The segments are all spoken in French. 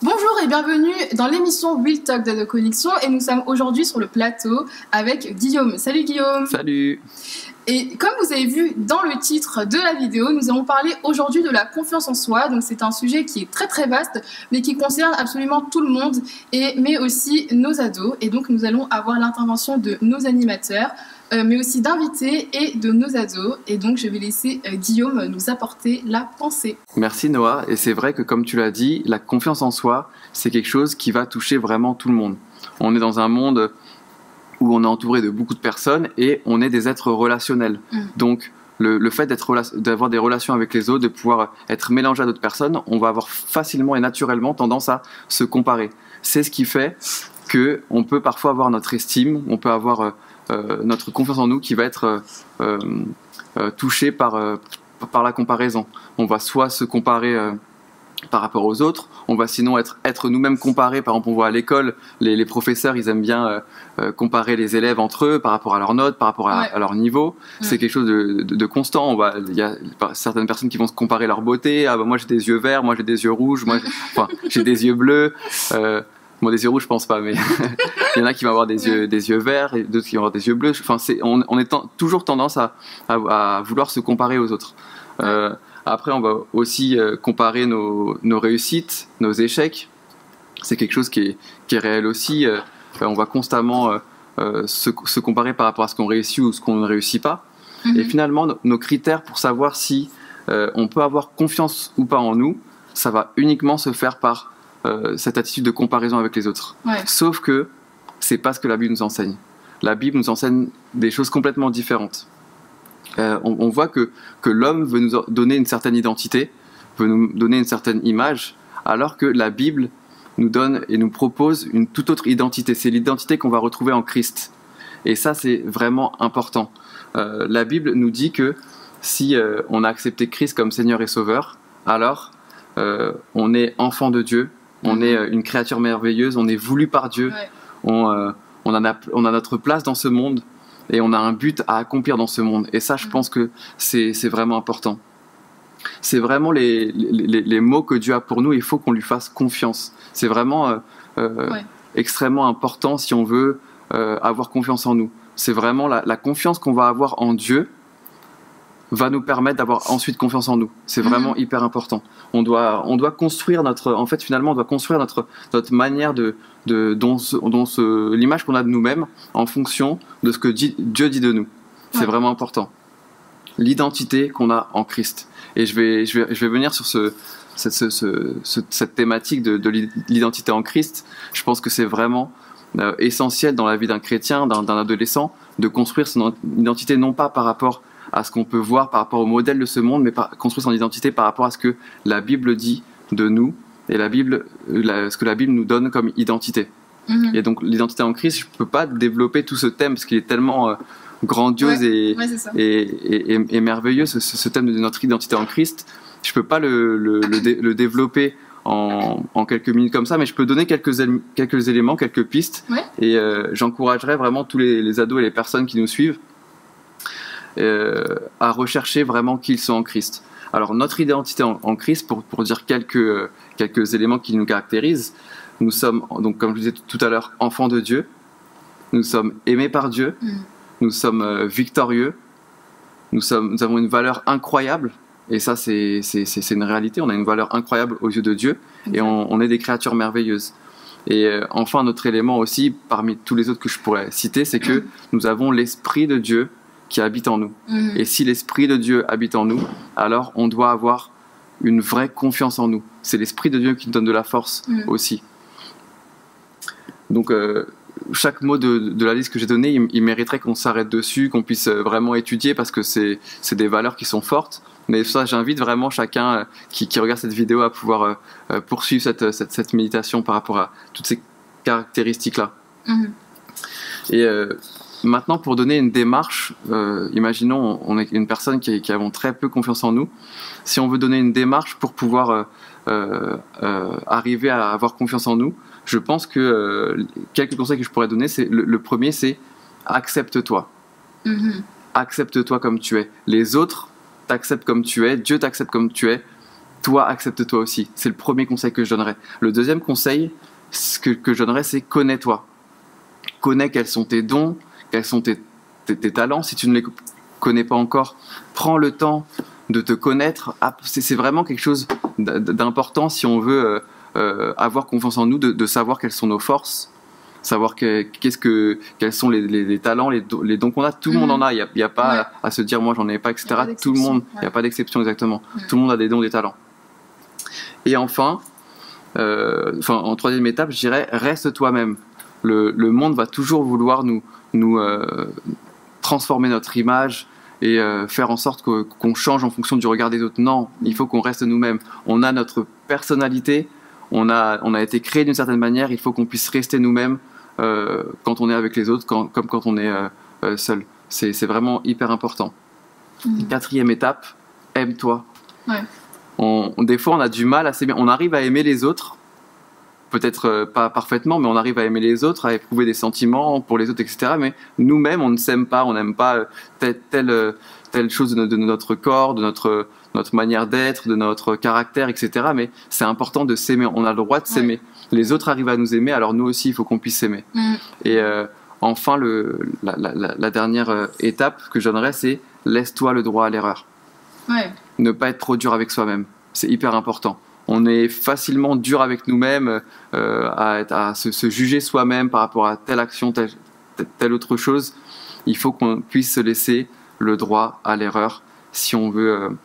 Bonjour et bienvenue dans l'émission Real Talk de Connexion et nous sommes aujourd'hui sur le plateau avec Guillaume. Salut Guillaume. Salut. Et comme vous avez vu dans le titre de la vidéo, nous allons parler aujourd'hui de la confiance en soi. Donc c'est un sujet qui est très très vaste mais qui concerne absolument tout le monde mais aussi nos ados. Et donc nous allons avoir l'intervention de nos animateurs mais aussi d'invités et de nos ados. Et donc je vais laisser Guillaume nous apporter la pensée. Merci Noah. Et c'est vrai que comme tu l'as dit, la confiance en soi, c'est quelque chose qui va toucher vraiment tout le monde. On est dans un monde où on est entouré de beaucoup de personnes et on est des êtres relationnels. Donc le fait d'avoir des relations avec les autres, de pouvoir être mélangé à d'autres personnes, on va avoir facilement et naturellement tendance à se comparer. C'est ce qui fait qu'on peut parfois avoir notre estime, on peut avoir notre confiance en nous qui va être touchée par la comparaison. On va soit se comparer par rapport aux autres, on va sinon être nous-mêmes comparés. Par exemple, on voit à l'école, les professeurs, ils aiment bien comparer les élèves entre eux par rapport à leurs notes, par rapport à leur niveau. C'est quelque chose de constant. Il y a certaines personnes qui vont se comparer leur beauté. Ah bah moi j'ai des yeux verts, moi j'ai des yeux rouges, moi j'ai des yeux bleus. Bon, des yeux rouges, je pense pas, mais il y en a qui vont avoir des yeux verts et d'autres qui vont avoir des yeux bleus. Enfin, on est toujours tendance à vouloir se comparer aux autres. Après, on va aussi comparer nos réussites, nos échecs. C'est quelque chose qui est réel aussi. On va constamment se comparer par rapport à ce qu'on réussit ou ce qu'on ne réussit pas. Et finalement, nos critères pour savoir si on peut avoir confiance ou pas en nous, ça va uniquement se faire par cette attitude de comparaison avec les autres. Sauf que c'est pas ce que la Bible nous enseigne. La Bible nous enseigne des choses complètement différentes. On voit que l'homme veut nous donner une certaine identité, veut nous donner une certaine image, alors que la Bible nous donne et nous propose une toute autre identité. C'est l'identité qu'on va retrouver en Christ. Et ça, c'est vraiment important. La Bible nous dit que si on a accepté Christ comme Seigneur et Sauveur, alors on est enfant de Dieu, on est une créature merveilleuse, on est voulu par Dieu, on a notre place dans ce monde et on a un but à accomplir dans ce monde. Et ça, je pense que c'est vraiment important. C'est vraiment les mots que Dieu a pour nous, il faut qu'on lui fasse confiance. C'est vraiment extrêmement important si on veut avoir confiance en nous. C'est vraiment la confiance qu'on va avoir en Dieu va nous permettre d'avoir ensuite confiance en nous. C'est vraiment hyper important. On doit construire notre manière l'image qu'on a de nous-mêmes en fonction de ce que Dieu dit de nous. C'est vraiment important. L'identité qu'on a en Christ. Et je vais venir sur cette thématique de l'identité en Christ. Je pense que c'est vraiment essentiel dans la vie d'un chrétien, d'un adolescent, de construire son identité non pas par rapport à ce qu'on peut voir par rapport au modèle de ce monde, mais construire son identité par rapport à ce que la Bible dit de nous et ce que la Bible nous donne comme identité. Et donc l'identité en Christ, je ne peux pas développer tout ce thème parce qu'il est tellement grandiose et merveilleux, ce thème de notre identité en Christ. Je ne peux pas le développer en quelques minutes comme ça, mais je peux donner quelques éléments, quelques pistes, et j'encouragerais vraiment tous les ados et les personnes qui nous suivent à rechercher vraiment qui ils sont en Christ. Alors notre identité en Christ, pour dire quelques éléments qui nous caractérisent, nous sommes, donc comme je disais tout à l'heure, enfants de Dieu, nous sommes aimés par Dieu, nous sommes victorieux, nous avons une valeur incroyable, et ça c'est une réalité, on a une valeur incroyable aux yeux de Dieu, et on est des créatures merveilleuses. Et enfin, un autre élément aussi, parmi tous les autres que je pourrais citer, c'est que nous avons l'Esprit de Dieu qui habite en nous. Et si l'Esprit de Dieu habite en nous, alors on doit avoir une vraie confiance en nous. C'est l'Esprit de Dieu qui nous donne de la force aussi. Donc chaque mot de la liste que j'ai donnée, il mériterait qu'on s'arrête dessus, qu'on puisse vraiment étudier parce que c'est des valeurs qui sont fortes. Mais ça, j'invite vraiment chacun qui regarde cette vidéo à pouvoir poursuivre cette méditation par rapport à toutes ces caractéristiques-là. Et maintenant, pour donner une démarche, imaginons on est une personne qui avons très peu confiance en nous. Si on veut donner une démarche pour pouvoir arriver à avoir confiance en nous, je pense que quelques conseils que je pourrais donner, le premier, c'est accepte-toi. Accepte-toi comme tu es. Les autres t'acceptent comme tu es, Dieu t'accepte comme tu es. toi, accepte-toi aussi. C'est le premier conseil que je donnerais. Le deuxième conseil que je donnerais, c'est connais-toi. Connais quels sont tes dons, quels sont tes talents. Si tu ne les connais pas encore, prends le temps de te connaître. C'est vraiment quelque chose d'important si on veut avoir confiance en nous, de savoir quelles sont nos forces, savoir quels sont les talents, les dons qu'on a. Tout le monde en a. Il n'y a pas à se dire moi j'en ai pas, etc. Tout le monde, il n'y a pas d'exception exactement. Tout le monde a des dons, des talents. Et enfin, en troisième étape, je dirais reste toi-même. Le monde va toujours vouloir nous transformer notre image et faire en sorte qu'on change en fonction du regard des autres. Non, il faut qu'on reste nous-mêmes. On a notre personnalité, on a été créé d'une certaine manière, il faut qu'on puisse rester nous-mêmes quand on est avec les autres, comme quand on est seul. C'est vraiment hyper important. Quatrième étape, aime-toi. Ouais. Des fois, on a du mal à s'aimer. On arrive à aimer les autres, peut-être pas parfaitement, mais on arrive à aimer les autres, à éprouver des sentiments pour les autres, etc. Mais nous-mêmes, on ne s'aime pas, on n'aime pas telle chose de notre corps, de notre manière d'être, de notre caractère, etc. Mais c'est important de s'aimer, on a le droit de s'aimer. Les autres arrivent à nous aimer, alors nous aussi, il faut qu'on puisse s'aimer. Et enfin, la dernière étape que je donnerais, c'est laisse-toi le droit à l'erreur. Ouais. Ne pas être trop dur avec soi-même, c'est hyper important. On est facilement dur avec nous-mêmes, à se juger soi-même par rapport à telle action, telle autre chose. Il faut qu'on puisse se laisser le droit à l'erreur si on veut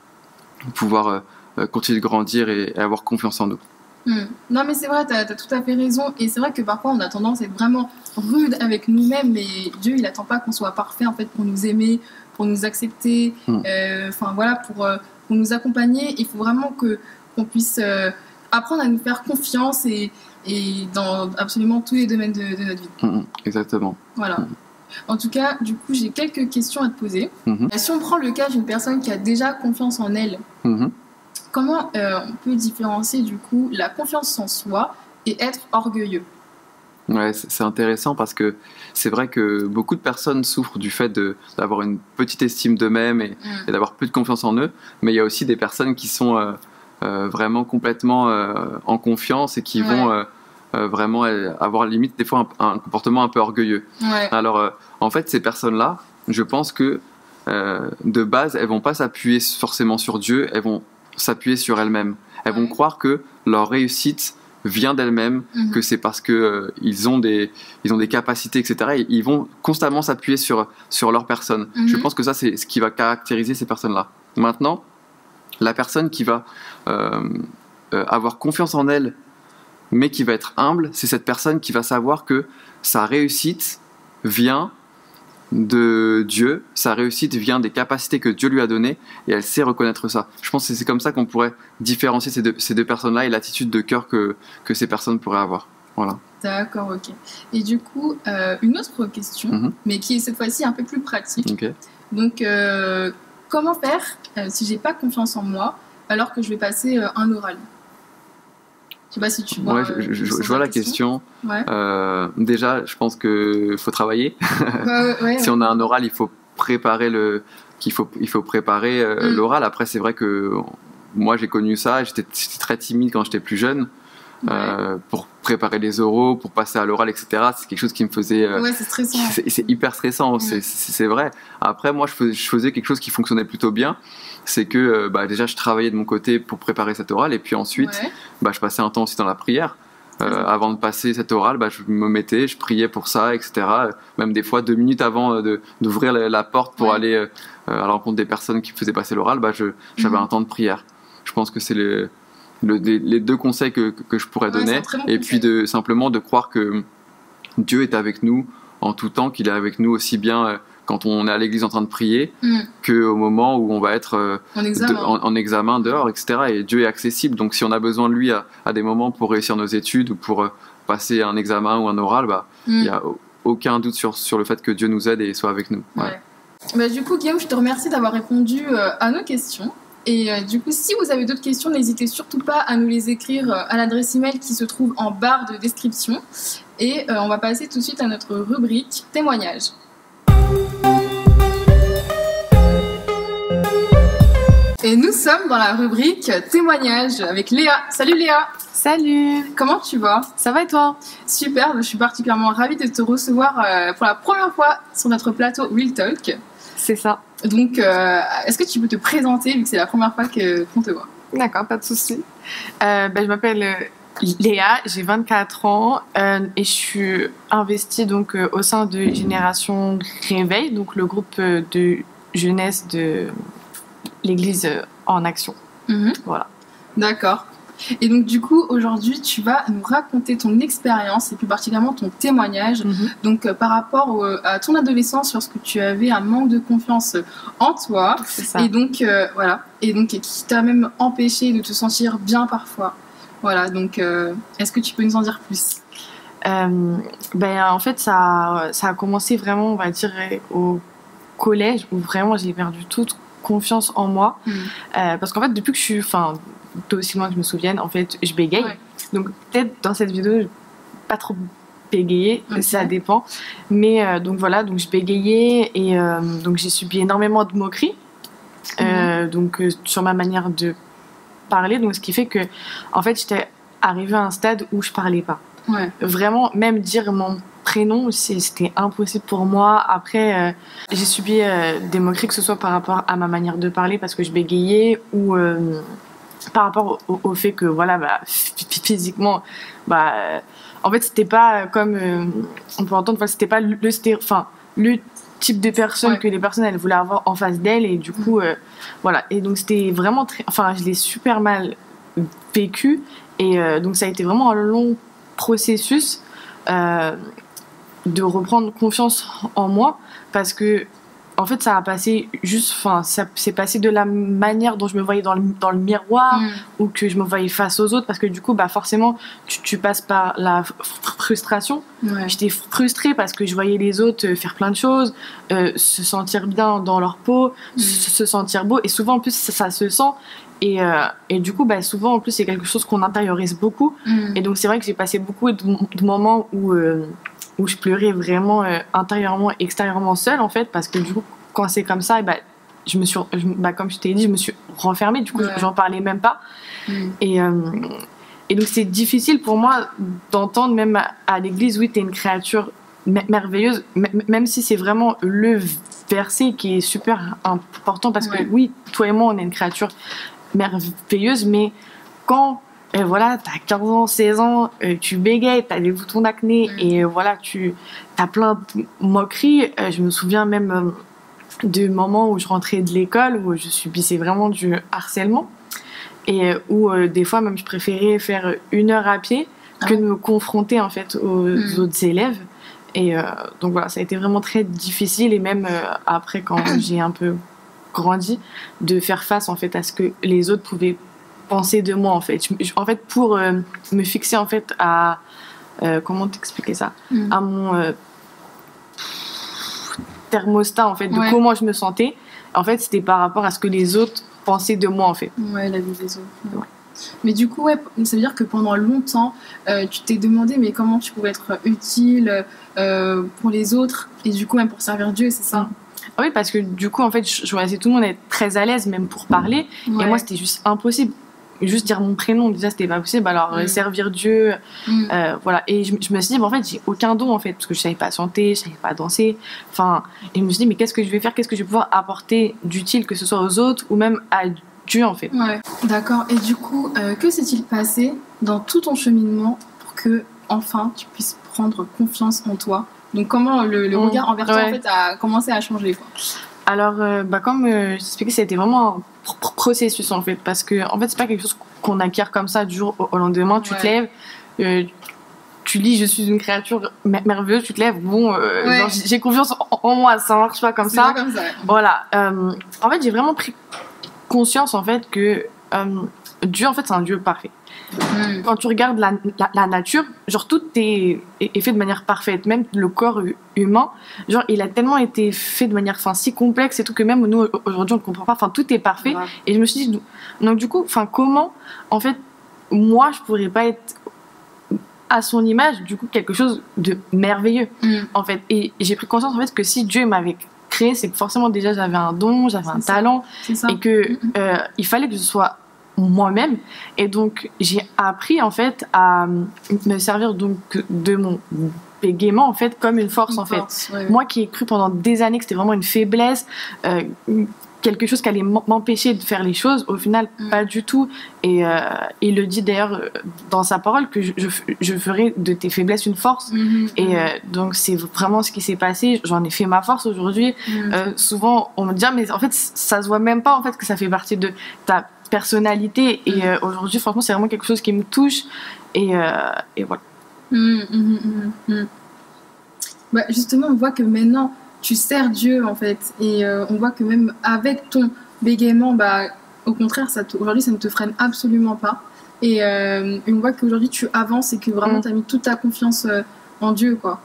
pouvoir continuer de grandir et avoir confiance en nous. Non mais c'est vrai, tu as tout à fait raison, et c'est vrai que parfois on a tendance à être vraiment rude avec nous-mêmes, mais Dieu il attend pas qu'on soit parfait en fait pour nous aimer, pour nous accepter, voilà, pour nous accompagner. Il faut vraiment qu'on puisse apprendre à nous faire confiance et dans absolument tous les domaines de notre vie. Exactement. Voilà. En tout cas, du coup, j'ai quelques questions à te poser. Si on prend le cas d'une personne qui a déjà confiance en elle, comment on peut différencier du coup la confiance en soi et être orgueilleux? Ouais, c'est intéressant parce que c'est vrai que beaucoup de personnes souffrent du fait d'avoir une petite estime d'eux-mêmes et d'avoir peu de confiance en eux, mais il y a aussi des personnes qui sont vraiment complètement en confiance et qui vont vraiment avoir limite des fois un comportement un peu orgueilleux. Alors en fait ces personnes-là, je pense que de base elles vont pas s'appuyer forcément sur Dieu, elles vont s'appuyer sur elles-mêmes. Elles vont croire que leur réussite vient d'elles-mêmes, que c'est parce que ils ont des capacités, etc. Et ils vont constamment s'appuyer sur leur personne. Je pense que ça, c'est ce qui va caractériser ces personnes-là. Maintenant, la personne qui va avoir confiance en elle, mais qui va être humble, c'est cette personne qui va savoir que sa réussite vient de Dieu, sa réussite vient des capacités que Dieu lui a données, et elle sait reconnaître ça. Je pense que c'est comme ça qu'on pourrait différencier ces deux personnes-là et l'attitude de cœur que ces personnes pourraient avoir. Voilà. D'accord, ok. Et du coup, une autre question, mais qui est cette fois-ci un peu plus pratique. Okay. Donc, comment faire si j'ai pas confiance en moi alors que je vais passer un oral? Je sais pas si tu vois. Ouais, je vois la question. Déjà, je pense qu'il faut travailler. Si on a un oral, il faut préparer l'oral. Après, c'est vrai que moi, j'ai connu ça. J'étais très timide quand j'étais plus jeune. Pour préparer les oraux, pour passer à l'oral, etc. C'est quelque chose qui me faisait... c'est stressant. C'est hyper stressant, c'est vrai. Après, moi, je faisais quelque chose qui fonctionnait plutôt bien. C'est que déjà, je travaillais de mon côté pour préparer cet oral. Et puis ensuite, je passais un temps aussi dans la prière. Avant de passer cet oral, je me mettais, je priais pour ça, etc. Même des fois, 2 minutes avant d'ouvrir la porte pour aller à la rencontre des personnes qui faisaient passer l'oral, j'avais un temps de prière. Je pense que c'est les deux conseils que je pourrais donner, et puis simplement de croire que Dieu est avec nous en tout temps, qu'il est avec nous aussi bien quand on est à l'église en train de prier qu'au moment où on va être en examen dehors, etc. Et Dieu est accessible, donc si on a besoin de lui à des moments pour réussir nos études ou pour passer un examen ou un oral, il n'y a aucun doute sur le fait que Dieu nous aide et soit avec nous. Du coup, Guillaume, je te remercie d'avoir répondu à nos questions. Et du coup, si vous avez d'autres questions, n'hésitez surtout pas à nous les écrire à l'adresse email qui se trouve en barre de description. Et on va passer tout de suite à notre rubrique témoignages. Et nous sommes dans la rubrique témoignage avec Léa. Salut Léa. Salut. Comment tu vas? Ça va et toi? Super, je suis particulièrement ravie de te recevoir pour la première fois sur notre plateau Real Talk. C'est ça. Donc, est-ce que tu peux te présenter vu que c'est la première fois qu'on te voit? D'accord, pas de souci. Je m'appelle Léa, j'ai 24 ans et je suis investie donc au sein de Génération Réveil, donc le groupe de jeunesse de l'Église en action. Voilà. D'accord. Et donc du coup aujourd'hui tu vas nous raconter ton expérience et plus particulièrement ton témoignage donc par rapport à ton adolescence lorsque tu avais un manque de confiance en toi. C'est ça. Et donc voilà, et donc qui t'a même empêché de te sentir bien parfois. Voilà, donc est-ce que tu peux nous en dire plus? En fait ça a commencé vraiment, on va dire, au collège où vraiment j'ai perdu toute confiance en moi parce qu'en fait depuis que je suis aussi loin que je me souvienne, en fait, je bégaye. Ouais. Donc, peut-être dans cette vidéo, je vais pas trop bégayer, ça dépend. Mais donc voilà, donc je bégayais et donc j'ai subi énormément de moqueries sur ma manière de parler. Donc, ce qui fait que, en fait, j'étais arrivée à un stade où je parlais pas. Ouais. Vraiment, même dire mon prénom, c'était impossible pour moi. Après, j'ai subi des moqueries, que ce soit par rapport à ma manière de parler parce que je bégayais ou par rapport au fait que voilà physiquement en fait c'était pas comme on peut entendre, c'était pas le type de personne que les personnes elles voulaient avoir en face d'elles et du coup voilà, et donc c'était vraiment je l'ai super mal vécu et donc ça a été vraiment un long processus de reprendre confiance en moi parce que en fait, ça a passé ça s'est passé de la manière dont je me voyais dans le miroir ou que je me voyais face aux autres parce que du coup, forcément, tu passes par la frustration. Ouais. J'étais frustrée parce que je voyais les autres faire plein de choses, se sentir bien dans leur peau, se sentir beau et souvent en plus ça se sent et du coup, souvent en plus c'est quelque chose qu'on intériorise beaucoup et donc c'est vrai que j'ai passé beaucoup de moments où je pleurais vraiment intérieurement, extérieurement seule en fait, parce que du coup, quand c'est comme ça, comme je t'ai dit, je me suis renfermée, du coup, j'en parlais même pas. Et donc, c'est difficile pour moi d'entendre, même à l'église, oui, t'es une créature merveilleuse, même si c'est vraiment le verset qui est super important, parce que oui, toi et moi, on est une créature merveilleuse, mais quand voilà, t'as 15 ans, 16 ans, tu bégayes, t'as des boutons d'acné et voilà, t'as plein de moqueries. Je me souviens même de moments où je rentrais de l'école, où je subissais vraiment du harcèlement et où des fois même je préférais faire 1 heure à pied que de me confronter en fait aux autres élèves. Et donc voilà, ça a été vraiment très difficile et même après quand j'ai un peu grandi, de faire face en fait à ce que les autres pouvaient penser de moi en fait. En fait, pour me fixer en fait à comment t'expliquer ça, à mon thermostat en fait de comment je me sentais. En fait, c'était par rapport à ce que les autres pensaient de moi en fait. Ouais, la vie des autres. Ouais. Mais du coup, ça veut dire que pendant longtemps, tu t'es demandé mais comment tu pouvais être utile pour les autres et du coup même pour servir Dieu, c'est ça? Oui, parce que du coup, en fait, je voyais tout le monde être très à l'aise même pour parler et moi, c'était juste impossible. Juste dire mon prénom, déjà c'était pas possible, alors servir Dieu, voilà. Et je me suis dit, en fait, j'ai aucun don en fait, parce que je savais pas chanter, je savais pas danser, et je me suis dit, mais qu'est-ce que je vais faire, qu'est-ce que je vais pouvoir apporter d'utile, que ce soit aux autres ou même à Dieu en fait. Ouais, d'accord. Et du coup, que s'est-il passé dans tout ton cheminement pour que enfin tu puisses prendre confiance en toi? Donc comment le regard envers toi en fait a commencé à changer quoi? Alors, comme je t'expliquais, ça a été vraiment un processus en fait, parce que en fait, c'est pas quelque chose qu'on acquiert comme ça du jour au lendemain. Tu te lèves, tu lis, je suis une créature merveilleuse, tu te lèves, genre, j'ai confiance en moi, ça marche pas comme ça. Pas comme ça. Voilà. En fait, j'ai vraiment pris conscience en fait que Dieu, en fait, c'est un Dieu parfait. Quand tu regardes la nature, genre tout est fait de manière parfaite, même le corps humain, genre il a tellement été fait de manière si complexe et tout que même nous aujourd'hui on ne comprend pas, tout est parfait. Et je me suis dit, donc du coup, comment en fait moi je pourrais pas être à son image, du coup quelque chose de merveilleux en fait. Et j'ai pris conscience en fait que si Dieu m'avait créer, c'est que forcément déjà j'avais un don, j'avais un talent, et que il fallait que je sois moi-même. Et donc j'ai appris en fait à me servir donc de mon bégaiement en fait comme une force en fait. Moi qui ai cru pendant des années que c'était vraiment une faiblesse, quelque chose qui allait m'empêcher de faire les choses, au final pas du tout. Et il le dit d'ailleurs dans sa parole que je ferai de tes faiblesses une force. Et donc c'est vraiment ce qui s'est passé. J'en ai fait ma force aujourd'hui. Souvent on me dit mais en fait ça se voit même pas en fait que ça fait partie de ta personnalité. Et aujourd'hui franchement c'est vraiment quelque chose qui me touche. Et voilà. Bah, justement on voit que maintenant tu sers Dieu en fait, et on voit que même avec ton bégaiement, bah, au contraire, aujourd'hui ça ne te freine absolument pas, et on voit qu'aujourd'hui tu avances et que vraiment tu as mis toute ta confiance en Dieu, quoi.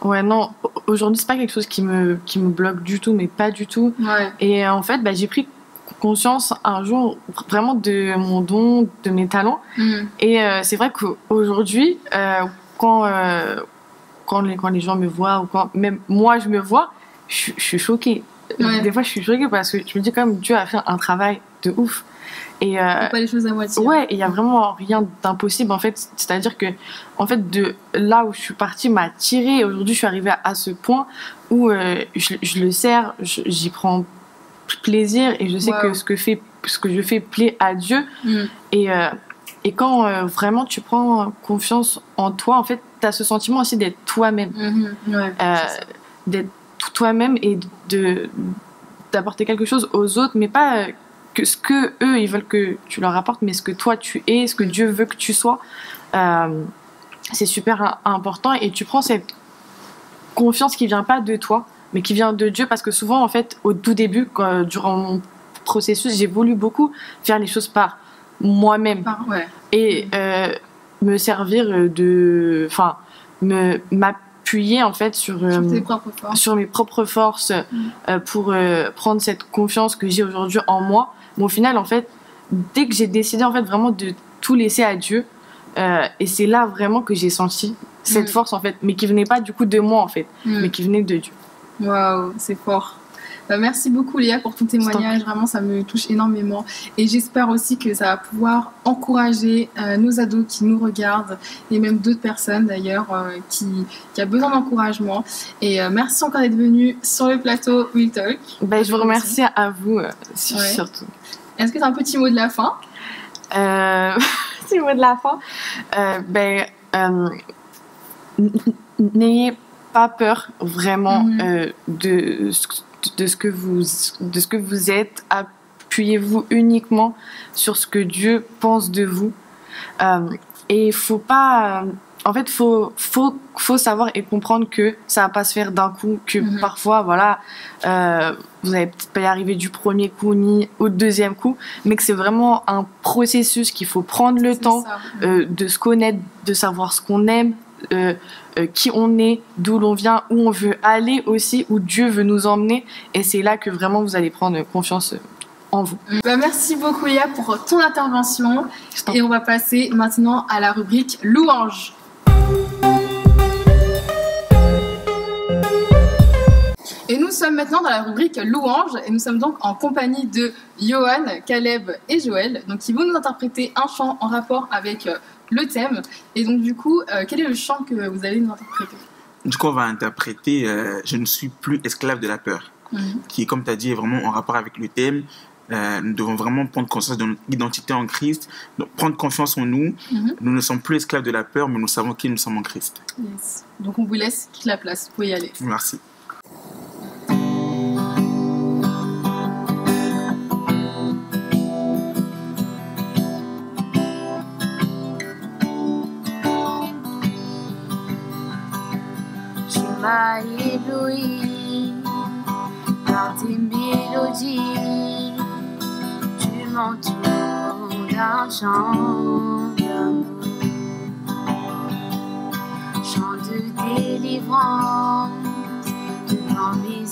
Ouais, non, aujourd'hui c'est pas quelque chose qui me bloque du tout, mais pas du tout. Et en fait, bah, j'ai pris conscience un jour vraiment de mon don, de mes talents, et c'est vrai qu'aujourd'hui, quand les gens me voient, ou quand même moi je me vois, je suis choquée. Des fois je suis choquée parce que je me dis quand même Dieu a fait un travail de ouf. Et pas les choses à moitié. Ouais, il y a vraiment rien d'impossible en fait. C'est-à-dire que en fait de là où je suis partie m'a tirée. Aujourd'hui je suis arrivée à ce point où je le sers, j'y prends plaisir, et je sais que ce que je fais plaît à Dieu. Et quand vraiment tu prends confiance en toi, en fait, tu as ce sentiment aussi d'être toi-même. D'être toi-même et d'apporter quelque chose aux autres, mais pas que ce que eux ils veulent que tu leur apportes, mais ce que toi tu es, ce que Dieu veut que tu sois. C'est super important, et tu prends cette confiance qui vient pas de toi, mais qui vient de Dieu, parce que souvent, en fait, au tout début, durant mon processus, j'ai voulu beaucoup faire les choses par moi-même et me servir m'appuyer en fait sur mes propres forces pour prendre cette confiance que j'ai aujourd'hui en moi. Mais au final en fait, dès que j'ai décidé en fait vraiment de tout laisser à Dieu, et c'est là vraiment que j'ai senti cette force en fait, mais qui venait pas du coup de moi en fait, mais qui venait de Dieu. Waouh, c'est fort. Merci beaucoup Léa pour ton témoignage, vraiment ça me touche énormément, et j'espère aussi que ça va pouvoir encourager nos ados qui nous regardent, et même d'autres personnes d'ailleurs qui a besoin d'encouragement. Et merci encore d'être venu sur le plateau Real Talk. Je vous remercie à vous surtout. Est-ce que tu as un petit mot de la fin? Petit mot de la fin, n'ayez pas peur vraiment de ce que vous êtes. Appuyez-vous uniquement sur ce que Dieu pense de vous, et il faut pas en fait faut savoir et comprendre que ça va pas se faire d'un coup, que parfois vous allez peut-être pas y arriver du premier coup ni au deuxième coup, mais que c'est vraiment un processus, qu'il faut prendre le temps de se connaître, de savoir ce qu'on aime, qui on est, d'où l'on vient, où on veut aller aussi, où Dieu veut nous emmener, et c'est là que vraiment vous allez prendre confiance en vous. Merci beaucoup Léa pour ton intervention, et on va passer maintenant à la rubrique louange. Et nous sommes maintenant dans la rubrique louange, et nous sommes donc en compagnie de Johan, Caleb et Joël, donc qui vont nous interpréter un chant en rapport avec le thème. Et donc du coup, quel est le chant que vous allez nous interpréter? Du coup, on va interpréter Je ne suis plus esclave de la peur, qui, comme tu as dit, est vraiment en rapport avec le thème. Nous devons vraiment prendre conscience de notre identité en Christ, donc prendre confiance en nous. Nous ne sommes plus esclaves de la peur, mais nous savons qui nous sommes en Christ. Yes. Donc on vous laisse quitter la place, vous pouvez y aller. Merci. Tu m'as ébloui par tes mélodies, tu m'entoures d'un chant d'amour, chant de délivrance devant mes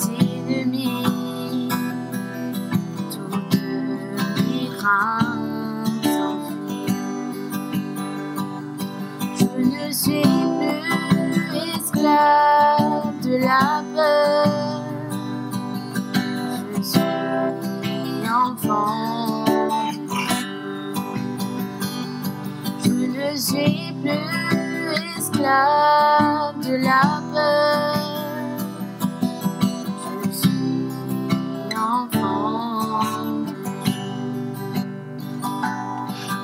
ennemis, toutes mes craintes s'enfuient. Je ne suis plus esclave de la peur, ne suis plus esclave de la peur. Je suis enfant.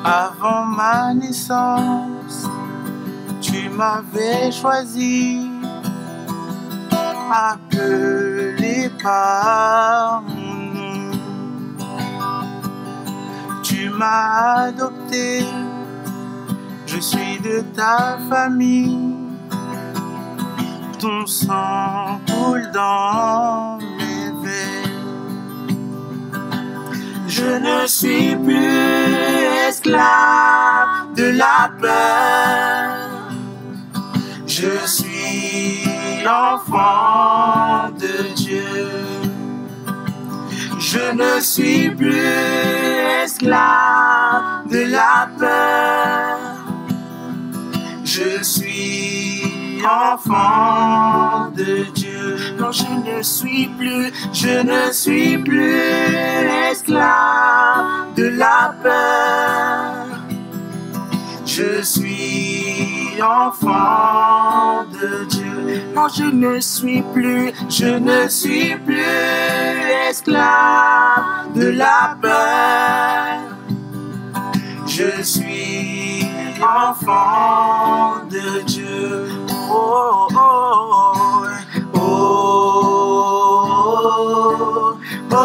Avant ma naissance, tu m'avais choisi, appelé par mon nom. Tu m'as adopté, je suis de ta famille. Ton sang coule dans mes veines. Je ne suis plus esclave de la peur. Je suis l'enfant de Dieu. Je ne suis plus esclave de la peur. Je suis enfant de Dieu. Non, je ne suis plus esclave de la peur. Je suis enfant de Dieu. Non, je ne suis plus esclave de la peur. Je suis enfant de Dieu. Oh, oh, oh, oh, oh, oh, oh,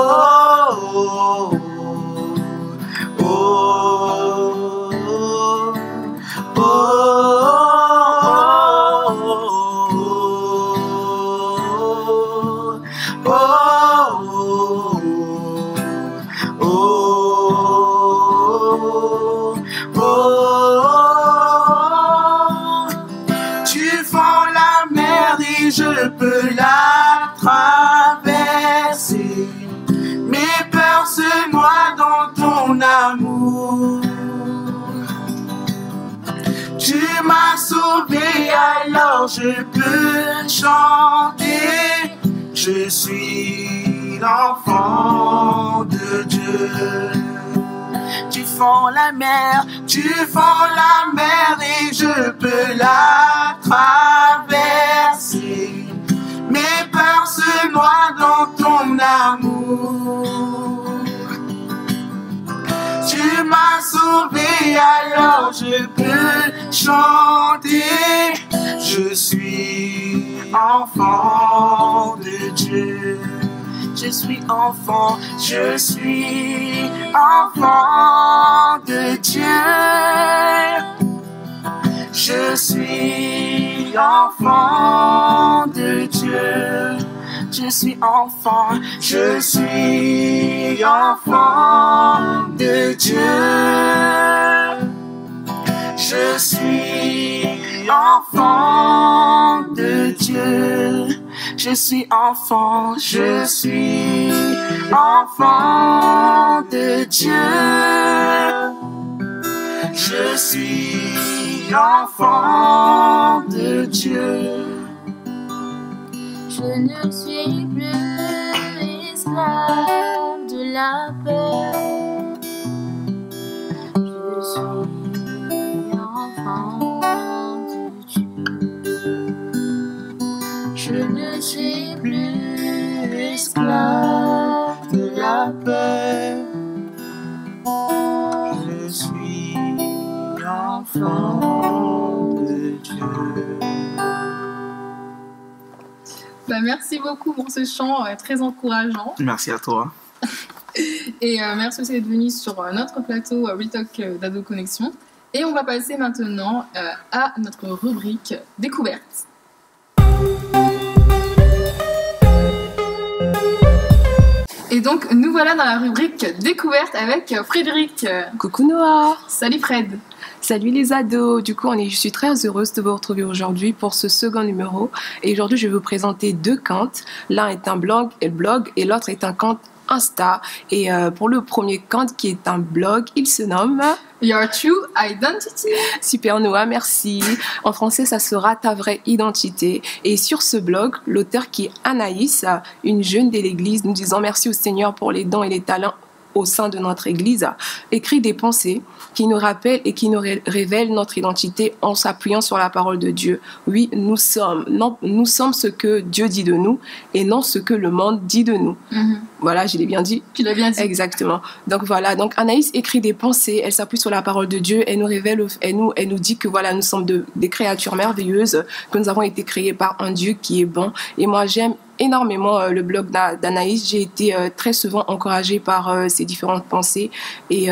je peux la traverser. Mes peurs se noient dans ton amour. Tu m'as sauvé, alors je peux chanter. Je suis l'enfant de Dieu. Tu fends la mer et je peux la traverser. Mes peurs se noient dans ton amour. Tu m'as sauvé, alors je peux chanter. Je suis enfant de Dieu. Je suis enfant de Dieu. Je suis enfant de Dieu. Je suis enfant de Dieu. Je suis enfant de Dieu. Je suis enfant de Dieu. Je suis enfant de Dieu. Je ne suis plus esclave de la peur. Je suis enfant de Dieu. Je ne suis plus esclave de la peur. Je suis enfant de Dieu. Merci beaucoup pour ce chant très encourageant. Merci à toi. Et merci aussi d'être venu sur notre plateau Real Talk d'Ado Connexion. Et on va passer maintenant à notre rubrique découverte. Et donc, nous voilà dans la rubrique découverte avec Frédéric. Coucou Noah. Salut Fred. Salut les ados. Du coup, je suis très heureuse de vous retrouver aujourd'hui pour ce second numéro. Et aujourd'hui, je vais vous présenter deux comptes. L'un est un blog et l'autre est un compte Insta. Et pour le premier compte qui est un blog, il se nomme Your True Identity. Super Noah, merci. En français, ça sera ta vraie identité. Et sur ce blog, l'auteur qui est Anaïs, une jeune de l'église, nous disons merci au Seigneur pour les dons et les talents au sein de notre Église, écrit des pensées qui nous rappellent et qui nous révèlent notre identité en s'appuyant sur la parole de Dieu. Oui, nous sommes ce que Dieu dit de nous et non ce que le monde dit de nous. Voilà, je l'ai bien dit. Tu l'as bien dit. Exactement. Donc voilà, donc Anaïs écrit des pensées, elle s'appuie sur la parole de Dieu, elle nous révèle, elle nous dit que voilà, nous sommes des créatures merveilleuses, que nous avons été créés par un Dieu qui est bon. Et moi, j'aime énormément le blog d'Anaïs. J'ai été très souvent encouragée par ses différentes pensées. Et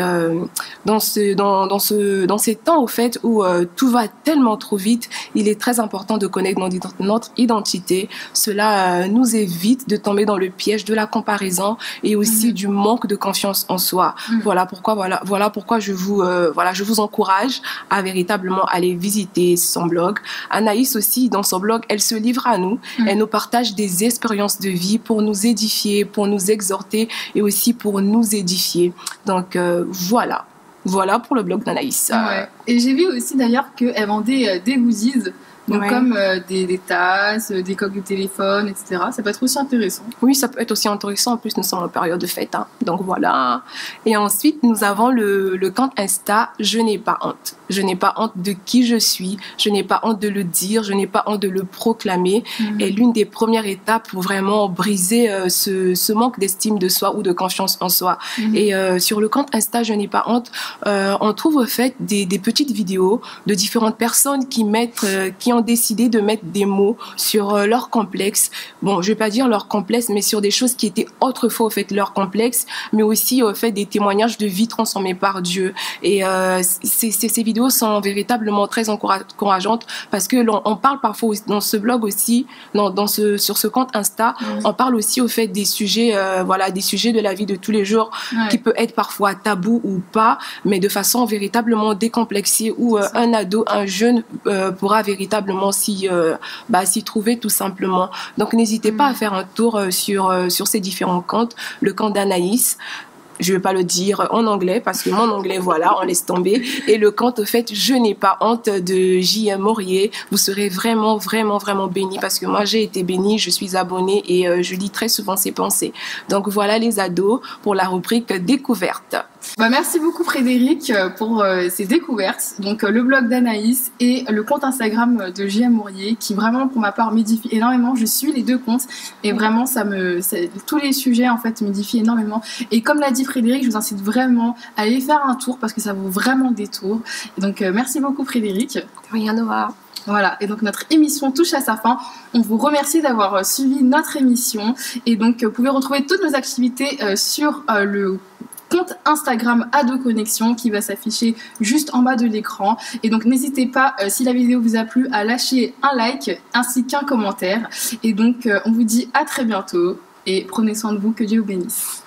dans ces temps, au fait, où tout va tellement trop vite, il est très important de connaître notre identité. Cela nous évite de tomber dans le piège de la comparaison et aussi du manque de confiance en soi. Voilà pourquoi je vous encourage à véritablement aller visiter son blog. Anaïs aussi, dans son blog, elle se livre à nous. Elle nous partage des expériences de vie pour nous édifier, pour nous exhorter et aussi pour nous édifier. Donc voilà pour le blog d'Anaïs. Ouais. Et j'ai vu aussi d'ailleurs qu'elle vendait des goodies, donc comme des tasses, des coques de téléphone, etc. Ça peut être aussi intéressant. Oui, ça peut être aussi intéressant. En plus, nous sommes en période de fête. Donc voilà. Et ensuite, nous avons le compte Insta « Je n'ai pas honte ». Je n'ai pas honte de qui je suis. Je n'ai pas honte de le dire. Je n'ai pas honte de le proclamer. Et l'une des premières étapes pour vraiment briser ce manque d'estime de soi ou de confiance en soi. Et sur le compte Insta « Je n'ai pas honte », on trouve au fait des petites vidéos de différentes personnes qui ont décidé de mettre des mots sur leur complexe. Bon, je vais pas dire leur complexe, mais sur des choses qui étaient autrefois au fait leur complexe, mais aussi au fait des témoignages de vie transformés par Dieu. Et ces vidéos sont véritablement très encourageantes parce que on parle parfois dans ce blog aussi, sur ce compte Insta, on parle aussi au fait des sujets, des sujets de la vie de tous les jours qui peut être parfois tabou ou pas, mais de façon véritablement décomplexée où un ado, un jeune pourra véritablement s'y trouver tout simplement. Donc n'hésitez pas à faire un tour sur ces différents comptes. Le compte d'Anaïs, je vais pas le dire en anglais parce que mon anglais, voilà, on laisse tomber. Et le compte, au fait, Je n'ai pas honte de J.M. Morier. Vous serez vraiment, vraiment, vraiment bénis parce que moi, j'ai été bénie, je suis abonnée et je lis très souvent ses pensées. Donc voilà les ados pour la rubrique découverte. Merci beaucoup Frédéric pour ces découvertes. Donc le blog d'Anaïs et le compte Instagram de J.M. Morier qui vraiment pour ma part m'édifie énormément. Je suis les deux comptes et vraiment tous les sujets en fait m'édifient énormément. Et comme l'a dit Frédéric, je vous incite vraiment à aller faire un tour parce que ça vaut vraiment des tours. Et donc merci beaucoup Frédéric. Rien à voir. Voilà, et donc notre émission touche à sa fin. On vous remercie d'avoir suivi notre émission et donc vous pouvez retrouver toutes nos activités sur le compte Instagram Ado Connexion qui va s'afficher juste en bas de l'écran. Et donc n'hésitez pas, si la vidéo vous a plu, à lâcher un like ainsi qu'un commentaire. Et donc on vous dit à très bientôt et prenez soin de vous, que Dieu vous bénisse.